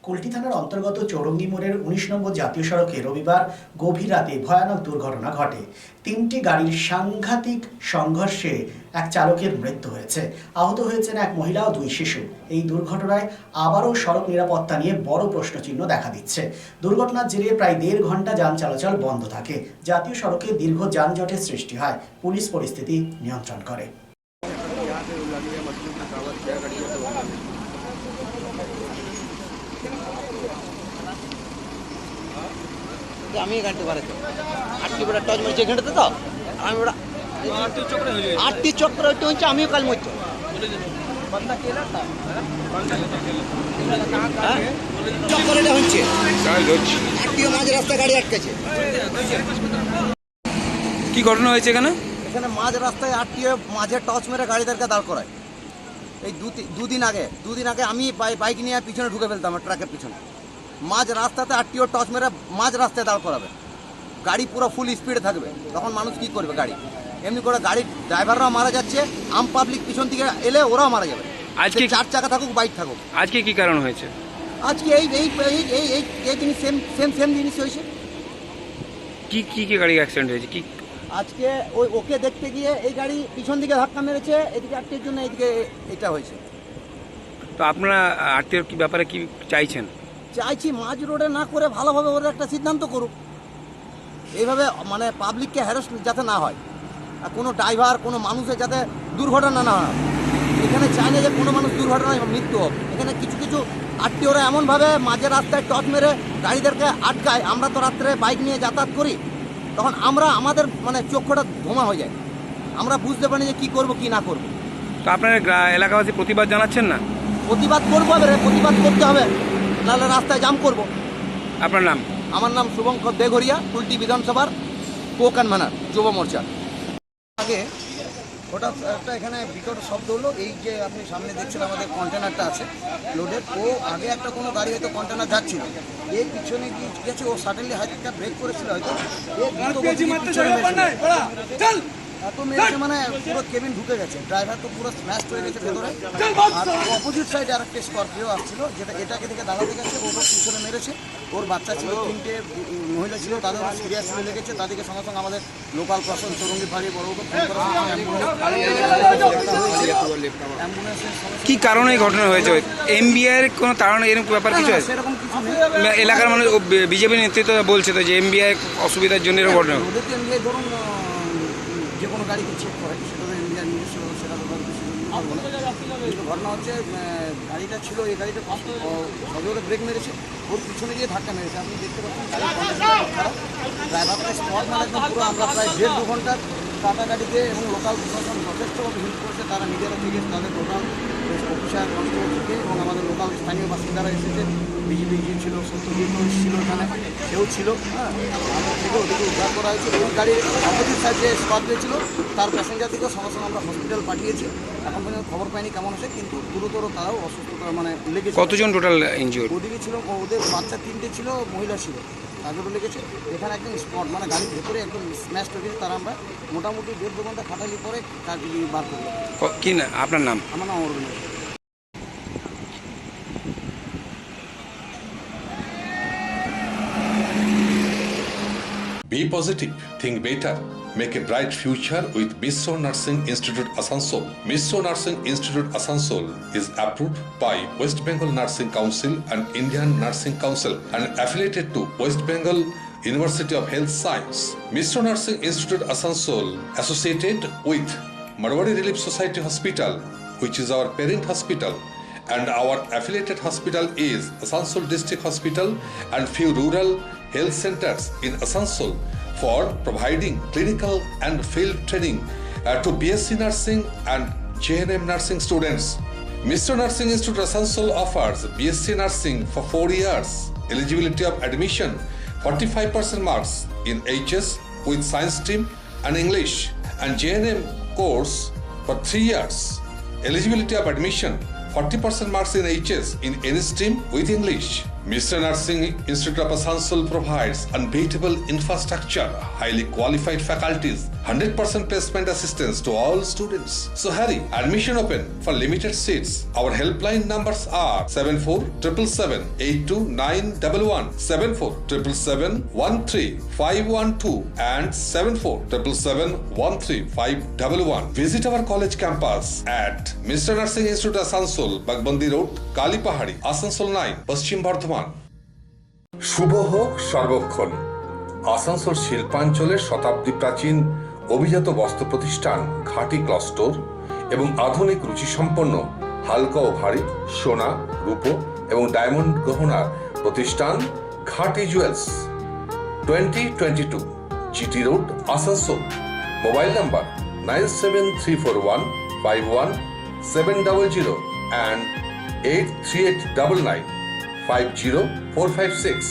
কুলটি থানার অন্তর্গত চৌরঙ্গি মোড়ের ১৯ নম্বর জাতীয় সড়কে রবিবার গভীর রাতে ভয়ানক দুর্ঘটনা ঘটে। ৩টি গাড়ির সাংঘাতিক সংঘর্ষে এক চালকের মৃত্যু হয়েছে। আহত হয়েছেন এক মহিলা ও ২ শিশু। এই দুর্ঘটনায় আবারও সড়ক নিরাপত্তা নিয়ে বড় প্রশ্নচিহ্ন দেখা দিচ্ছে। দুর্ঘটনার জেরে প্রায় ১.৫ ঘন্টা যান চলাচল বন্ধ থাকে। জাতীয় সড়কে দীর্ঘ যানজটের সৃষ্টি হয়। পুলিশ পরিস্থিতি নিয়ন্ত্রণ করে। আমি গাড়িতে বাড়াতে আটটি বেড়া টচ মারছে ঘেঁটেতে তো আমি বেড়া আটটি চক্র ওইটা হচ্ছে আমিও কাল মরছি চক্কর এটা হচ্ছে আটটিও মাঝ রাস্তায় গাড়ি আটকেছে। কি ঘটনা হয়েছে এখানে? এখানে মাঝ রাস্তায় আটটিও মাঝে টচ মেরে গাড়িদেরকে দাঁড় করায়। এই দুদিন আগে আমি বাইক নিয়ে পিছনে ঢুকে ফেলতাম ট্রাকের পিছনে। মাঝ রাস্তাতে আটটিও টচ মেরে মাঝ রাস্তায় দাঁড় করাবে, গাড়ি পুরো ফুল স্পিডে থাকবে, তখন মানুষ কি করবে? গাড়ি এমনি করে গাড়ির ড্রাইভাররাও মারা যাচ্ছে, আম পাবলিক পিছন থেকে এলে ওরাও মারা যাবে। আজকে 4 চাকা থাকুক বাইক থাকুক। আজকে কি কারণ হয়েছে? আজকে এই জিনিস সেম জিনিস হয়েছে। কি গাড়ি অ্যাক্সিডেন্ট হয়েছে? কি আজকে ওকে দেখতে গিয়ে এই গাড়ি পিছন দিকে ধাক্কা মেরেছে, এদিকে আটটির জন্য এদিকে এটা হয়েছে। তো আপনারা আরটিওর কি ব্যাপারে কি চাইছেন? চাইছি মাঝ রোডে না করে ভালোভাবে ওরা একটা সিদ্ধান্ত করুক। এইভাবে মানে পাবলিককে হ্যারাস যাতে না হয়, আর কোনো ড্রাইভার কোনো মানুষের যাতে দুর্ঘটনা না হয়। এখানে চাই না যে কোনো মানুষ দুর্ঘটনায় মৃত্যু হোক। এখানে কিছু আটটিওরা এমনভাবে মাঝে রাস্তায় টচ মেরে গাড়িদেরকে আটকায়। আমরা তো রাত্রে বাইক নিয়ে যাতায়াত করি, তখন আমাদের মানে চক্ষুটা ধোঁয়া হয়ে যায়। আমরা বুঝতে পারি যে কী করব কি না করব। তো আপনারা এলাকাবাসী প্রতিবাদ জানাচ্ছেন না? প্রতিবাদ করবো, প্রতিবাদ করতে হবে, নাহলে রাস্তায় জাম করব। আপনার নাম? আমার নাম শুভঙ্কর দেঘরিয়া, কুলটি বিধানসভার কো-কনভেনার যুব মোর্চা। আগে ওটা একটা এখানে বিকট শব্দ হলো, এই যে আপনি সামনে দেখছেন আমাদের কন্টেনারটা আছে লোডের, ও আগে একটা কোনো গাড়ি হয়তো কন্টেনার যাচ্ছিল, এই পিছনে গিয়েছে, ও সাডেনলি হাইটটা ব্রেক করেছিল হয়তো, এত মেরেছে মানে পুরো কেবিন ঢুকে গেছে, ড্রাইভার তো পুরো স্ম্যাশ হয়ে গেছে ভেতরে। আর অপোজিট সাইডে আরেকটা স্করপিও আসছিল, যেটা এটাকে থেকে দাঁড়াতে গেছে, ওর পিছনে মেরেছে। ওর বাচ্চা ছিল, 3টে মহিলা ছিল, তাদের সিরিয়াসলি লেগেছে। তাদেরকে সঙ্গে সঙ্গে আমাদের লোকাল প্রশাসন চৌরঙ্গি ফাঁড়ি বড়বাবুকে ফোন করা কি কারণে এই ঘটনা হয়েছে? এমবিআই এর কোনো কারণ এরকম ব্যাপার কিছু আছে? সেরকম কিছু নেই। এলাকার মানুষ বিজেপি নেতৃত্ব বলছে তো যে এমবিআই অসুবিধার জন্য এরকম ঘটনা। ওদের তো এমবিআই ধরুন যে কোনো গাড়িকে চেক করে, সেটা তো এমবিআই নিজস্ব, সেটা তো কিন্তু ঘটনা হচ্ছে গাড়িটা ছিল, এই গাড়িটা সবে ব্রেক মেরেছে, ওর পিছনে গিয়ে ধাক্কা মেরেছে। আপনি দেখতে পাচ্ছেন ড্রাইভারটা স্পট মানে একদম পুরো। আমরা প্রায় 1.5-2 ঘন্টার টাটা গাড়িতে এবং লোকাল প্রশাসন যথেষ্টভাবে হেল্প করেছে। তারা নিজেরা থেকে তাদের টোটাল অফিসার কনস্টেবল থেকে এবং আমাদের লোকাল স্থানীয় বাসিন্দারা এসেছে। বিজেপি ছিল, সত্যজিৎ ছিল, এখানে কেউ ছিল, হ্যাঁ, আমাদের থেকে ওদিকে উদ্ধার করা হয়েছে। ওই গাড়ির অপোজিট সাইডে স্কর্পিও ছিল, তার প্যাসেঞ্জারদিকেও সঙ্গে সঙ্গে আমরা হসপিটাল পাঠিয়েছি। এখন পর্যন্ত খবর পাইনি কেমন আছে, কিন্তু গুরুতর তারাও অসুস্থতা মানে লেগেছে। কতজন টোটাল ইনজিওর্ড? ওদিকে ছিল, ওদের বাচ্চা 3টে ছিল, মহিলা ছিল, তাদেরও লেগেছে। এখানে একদম স্পট মানে গাড়ির ভেতরে একদম স্ম্যাশ হয়ে গেছে। তারা আমরা মোটামুটি 1.5-2 ঘন্টা খাটালি পরে তার বার করবো। কি না আপনার নাম? আমার নাম Aurobindo. Be positive, think better, make a bright future with Misro Nursing Institute Asansol. Misro Nursing Institute Asansol is approved by West Bengal Nursing Council and Indian Nursing Council and affiliated to West Bengal University of Health Science. Misro Nursing Institute Asansol associated with Marwari Relief Society Hospital, which is our parent hospital, and our affiliated hospital is Asansol District Hospital and few rural health centers in Asansol for providing clinical and field training to BSc Nursing and JNM Nursing students. Mr. Nursing Institute Asansol offers BSc Nursing for 4 years. Eligibility of admission 45% marks in HS with science stream and English, and JNM course for 3 years. Eligibility of admission 40% marks in HS in any stream with English. Mr. Nursing Institute of Asansol provides unbeatable infrastructure, highly qualified faculties, 100% placement assistance to all students. So hurry, admission open for limited seats. Our helpline numbers are 7477782911, 7477713512 and 7477713511. Visit our college campus at Mr. Nursing Institute Asansol, Bagbandi Road, Kalipahari, Asansol 9, Paschim Bardhaman. শুভ হোক সর্বক্ষণ। আসানসোল শিল্পাঞ্চলের শতাব্দী প্রাচীন অভিজাত বস্ত্র প্রতিষ্ঠান ঘাটি ক্লস্টোর এবং আধুনিক রুচিসম্পন্ন হালকা ও ভারী সোনা, রূপো এবং ডায়মন্ড গহনার প্রতিষ্ঠান ঘাটি jewels, 2022 GT road, Asansol. Mobile number 9734151700 and 83899 50456.